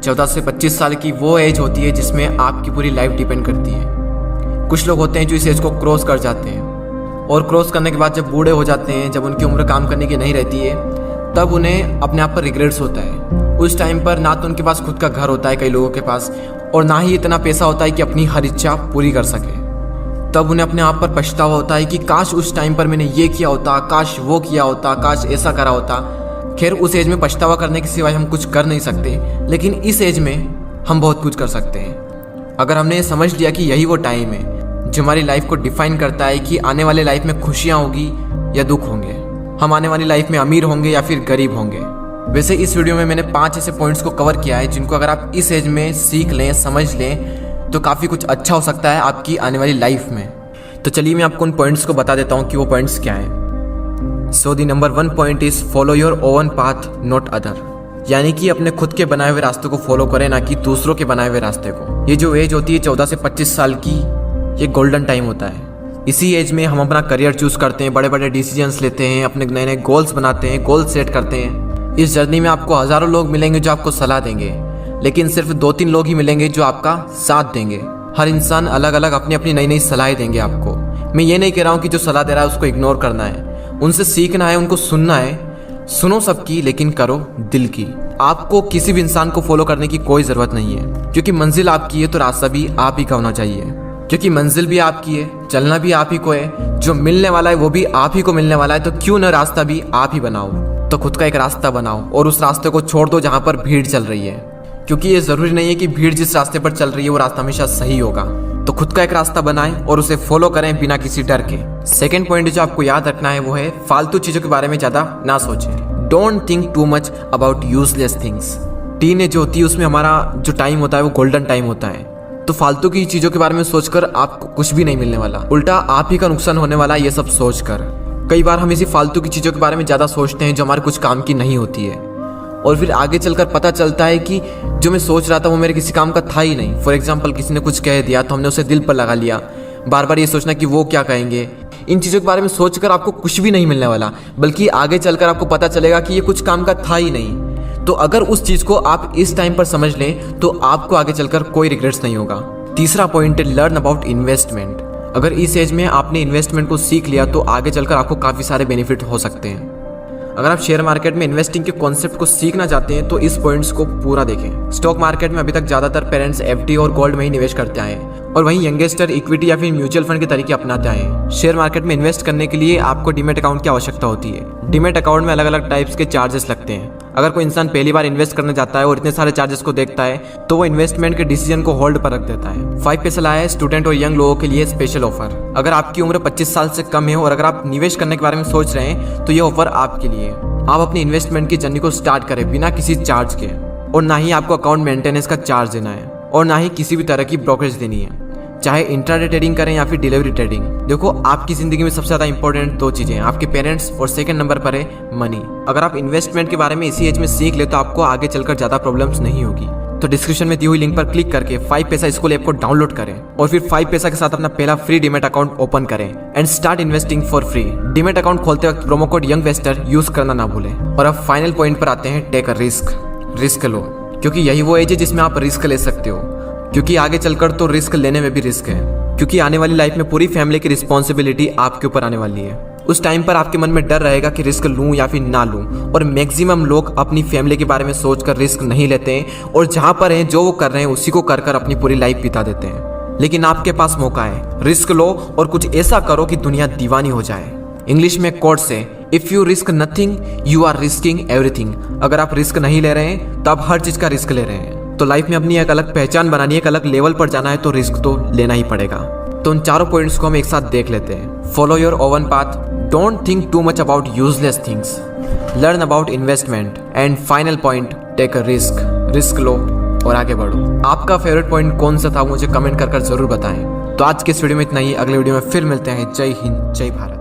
14 से 25 साल की वो एज होती है जिसमें आपकी पूरी लाइफ डिपेंड करती है। कुछ लोग होते हैं जो इस एज को क्रॉस कर जाते हैं और क्रॉस करने के बाद जब बूढ़े हो जाते हैं, जब उनकी उम्र काम करने की नहीं रहती है, तब उन्हें अपने आप पर रिग्रेट्स होता है। उस टाइम पर ना तो उनके पास खुद का घर होता है कई लोगों के पास, और ना ही इतना पैसा होता है कि अपनी हर इच्छा पूरी कर सके। तब उन्हें अपने आप पर पछतावा होता है कि काश उस टाइम पर मैंने ये किया होता, काश वो किया होता, काश ऐसा करा होता। खैर, उस एज में पछतावा करने के सिवाय हम कुछ कर नहीं सकते, लेकिन इस एज में हम बहुत कुछ कर सकते हैं। अगर हमने समझ लिया कि यही वो टाइम है जो हमारी लाइफ को डिफाइन करता है कि आने वाले लाइफ में खुशियाँ होगी या दुख होंगे, हम आने वाली लाइफ में अमीर होंगे या फिर गरीब होंगे। वैसे इस वीडियो में मैंने 5 ऐसे पॉइंट्स को कवर किया है जिनको अगर आप इस एज में सीख लें, समझ लें, तो काफ़ी कुछ अच्छा हो सकता है आपकी आने वाली लाइफ में। तो चलिए मैं आपको उन पॉइंट्स को बता देता हूँ कि वो पॉइंट्स क्या हैं। So the number 1 point is follow your own path not other, यानी कि अपने खुद के बनाए हुए रास्ते को फॉलो करें, ना कि दूसरों के बनाए हुए रास्ते को। ये जो एज होती है 14 से 25 साल की, ये गोल्डन टाइम होता है। इसी एज में हम अपना करियर चूज करते हैं, बड़े बड़े डिसीजंस लेते हैं, अपने नए नए गोल्स बनाते हैं, गोल्स सेट करते हैं। इस जर्नी में आपको हज़ारों लोग मिलेंगे जो आपको सलाह देंगे, लेकिन सिर्फ 2-3 लोग ही मिलेंगे जो आपका साथ देंगे। हर इंसान अलग अलग अपनी अपनी नई नई सलाहें देंगे आपको। मैं ये नहीं कह रहा हूँ कि जो सलाह दे रहा है उसको इग्नोर करना है, उनसे सीखना है, उनको सुनना है। सुनो सबकी, लेकिन करो दिल की। आपको किसी भी इंसान को फॉलो करने की कोई ज़रूरत नहीं है, क्योंकि मंजिल आपकी है तो रास्ता भी आप ही का होना चाहिए। क्योंकि मंजिल भी आपकी है, चलना भी आप ही को है, जो मिलने वाला है वो भी आप ही को मिलने वाला है। तो क्यों ना रास्ता भी आप ही बनाओ। तो खुद का एक रास्ता बनाओ और उस रास्ते को छोड़ दो जहाँ पर भीड़ चल रही है, क्योंकि ये ज़रूरी नहीं है कि भीड़ जिस रास्ते पर चल रही है वो रास्ता हमेशा सही होगा। तो खुद का एक रास्ता बनाएं और उसे फॉलो करें बिना किसी डर के। सेकंड पॉइंट जो आपको याद रखना है वो है फालतू चीज़ों के बारे में ज़्यादा ना सोचें। Don't think too much about useless things. Teenage जो होती है उसमें हमारा जो टाइम होता है वो गोल्डन टाइम होता है। तो फालतू की चीज़ों के बारे में सोचकर आपको कुछ भी नहीं मिलने वाला, उल्टा आप ही का नुकसान होने वाला है ये सब सोचकर। कई बार हम इसी फालतू की चीज़ों के बारे में ज़्यादा सोचते हैं जो हमारे कुछ काम की नहीं होती है, और फिर आगे चलकर पता चलता है कि जो मैं सोच रहा था वो मेरे किसी काम का था ही नहीं। फॉर एग्जाम्पल, किसी ने कुछ कह दिया तो हमने उसे दिल पर लगा लिया, बार बार ये सोचना कि वो क्या कहेंगे। इन चीज़ों के बारे में सोचकर आपको कुछ भी नहीं मिलने वाला, बल्कि आगे चलकर आपको पता चलेगा कि ये कुछ काम का था ही नहीं। तो अगर उस चीज़ को आप इस टाइम पर समझ लें तो आपको आगे चलकर कोई रिग्रेट्स नहीं होगा। तीसरा पॉइंट है लर्न अबाउट इन्वेस्टमेंट। अगर इस एज में आपने इन्वेस्टमेंट को सीख लिया तो आगे चलकर आपको काफ़ी सारे बेनिफिट हो सकते हैं। अगर आप शेयर मार्केट में इन्वेस्टिंग के कॉन्सेप्ट को सीखना चाहते हैं तो इस पॉइंट्स को पूरा देखें। स्टॉक मार्केट में अभी तक ज़्यादातर पेरेंट्स एफडी और गोल्ड में ही निवेश करते आए, और वहीं यंगेस्टर इक्विटी या फिर म्यूचुअल फंड के तरीके अपनाते आए। शेयर मार्केट में इन्वेस्ट करने के लिए आपको डीमैट अकाउंट की आवश्यकता होती है। डीमैट अकाउंट में अलग अलग टाइप्स के चार्जेस लगते हैं। अगर कोई इंसान पहली बार इन्वेस्ट करने जाता है और इतने सारे चार्जेस को देखता है तो वो इन्वेस्टमेंट के डिसीजन को होल्ड पर रख देता है। 5 पैसा लाया है स्टूडेंट और यंग लोगों के लिए स्पेशल ऑफर। अगर आपकी उम्र 25 साल से कम है और अगर आप निवेश करने के बारे में सोच रहे हैं तो ये ऑफर आपके लिए। आप अपनी इन्वेस्टमेंट की जर्नी को स्टार्ट करें बिना किसी चार्ज के, और ना ही आपको अकाउंट मेंटेनेंस का चार्ज देना है, और ना ही किसी भी तरह की ब्रोकरेज देनी है, चाहे इंट्राडे ट्रेडिंग करें या फिर डिलीवरी ट्रेडिंग। देखो, आपकी जिंदगी में सबसे ज़्यादा इंपॉर्टेंट 2 चीज़ें हैं, आपके पेरेंट्स, और सेकंड नंबर पर है मनी। अगर आप इन्वेस्टमेंट के बारे में इसी एज में सीख ले तो आपको आगे चलकर ज़्यादा प्रॉब्लम्स नहीं होगी। तो डिस्क्रिप्शन में दी हुई लिंक पर क्लिक करके 5 पैसा स्कूल ऐप को डाउनलोड करें और फिर 5 पैसा के साथ अपना पहला फ्री डीमैट अकाउंट ओपन करें and start investing for free. Demat account खोलते वक्त प्रोमो कोड यंगवेस्टर यूज करना ना भूलें। और अब फाइनल पॉइंट पर आते हैं, टेक अ रिस्क लो, क्योंकि यही वो एज है जिसमें आप रिस्क ले सकते हो। क्योंकि आगे चलकर तो रिस्क लेने में भी रिस्क है, क्योंकि आने वाली लाइफ में पूरी फैमिली की रिस्पॉन्सिबिलिटी आपके ऊपर आने वाली है। उस टाइम पर आपके मन में डर रहेगा कि रिस्क लूं या फिर ना लूं, और मैक्सिमम लोग अपनी फैमिली के बारे में सोचकर रिस्क नहीं लेते हैं, और जहां पर हैं जो वो कर रहे हैं उसी को कर अपनी पूरी लाइफ बिता देते हैं। लेकिन आपके पास मौका है, रिस्क लो और कुछ ऐसा करो कि दुनिया दीवानी हो जाए। इंग्लिश में कोट से if you risk nothing you are risking everything. अगर आप रिस्क नहीं ले रहे हैं तो आप हर चीज का रिस्क ले रहे हैं। तो लाइफ में अपनी एक अलग पहचान बनानी है, एक अलग लेवल पर जाना है तो रिस्क तो लेना ही पड़ेगा। तो उन चारों पॉइंट्स को हम एक साथ देख लेते हैं। Follow your own path, don't think too much about useless things, learn about investment, and final point, take a risk लो और आगे बढ़ो। आपका फेवरेट पॉइंट कौन सा था मुझे कमेंट कर जरूर बताएं। तो आज के इस वीडियो में इतना ही, अगले वीडियो में फिर मिलते हैं। जय हिंद, जय भारत।